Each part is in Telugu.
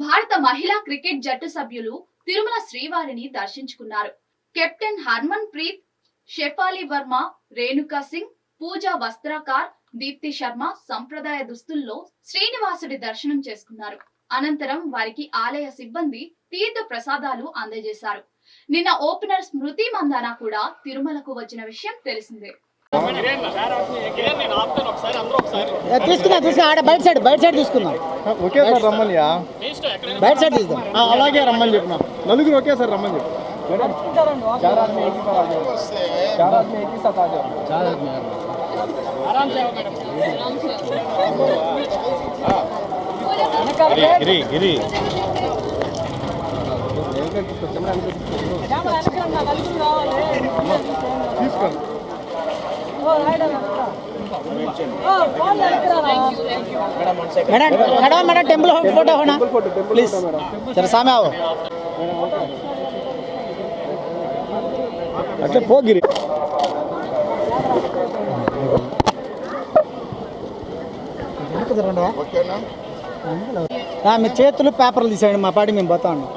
భారత మహిళా క్రికెట్ జట్టు సభ్యులు తిరుమల శ్రీవారిని దర్శించుకున్నారు. కెప్టెన్ హర్మన్ ప్రీత్, షెఫాలి వర్మ, రేణుకా సింగ్, పూజా వస్త్రాకార్, దీప్తి శర్మ సంప్రదాయ దుస్తుల్లో శ్రీనివాసుడి దర్శనం చేసుకున్నారు. అనంతరం వారికి ఆలయ సిబ్బంది తీర్థ ప్రసాదాలు అందజేశారు. నిన్న ఓపెనర్ స్మృతి మందాన కూడా తిరుమలకు వచ్చిన విషయం తెలిసిందే. అలాగే రమ్మని చెప్పిన నలుగురు ఒకేసారి రమ్మని చెప్పి తీసుకోండి. मैडम टेम्पल फोटो होना प्लीज जरा सामने आओ अच्छा పోగిరి మీ చేతులు పేపర్లు తీసేయండి మా పాటి మేము పోతా ఉన్నాం.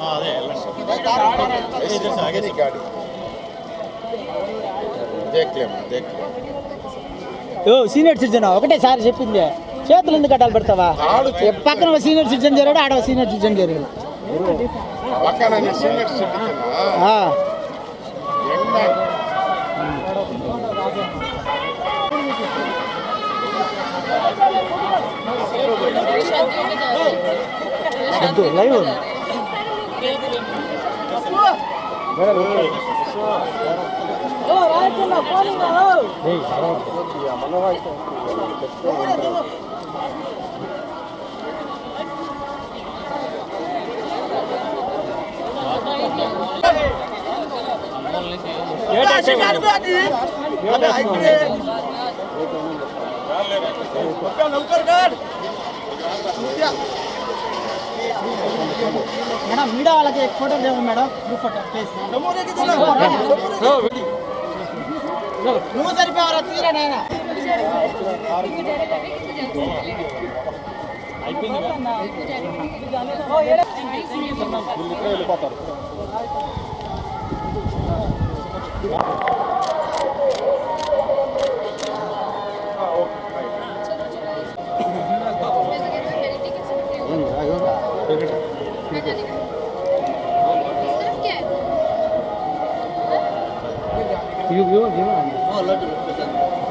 సీనియర్ సిటిజన్ ఒకటే సార్ చెప్పింది, చేతులు ఎందుకు కట్టాలి పెడతావా? పక్కన సీనియర్ సిటిజన్ జరిగాడు, ఆడ సీనియర్ సిటిజన్ జరిగాడు. లైవ్ మేడం మీడియా వాళ్ళకి ఫోటో దేవు మేడం, గ్రూప్ ఫోటో ప్లీజ్. నువ్వు సరిపోవరా తీరా నాయన వెళ్ళిపోతారు.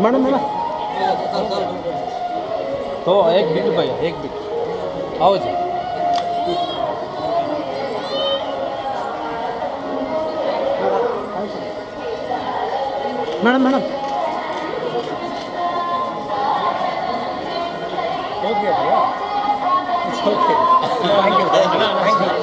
मैडम मैडम तो एक बिट भैया एक बिट आओ जी. मैडम मैडम ओके भैया ओके थैंक यू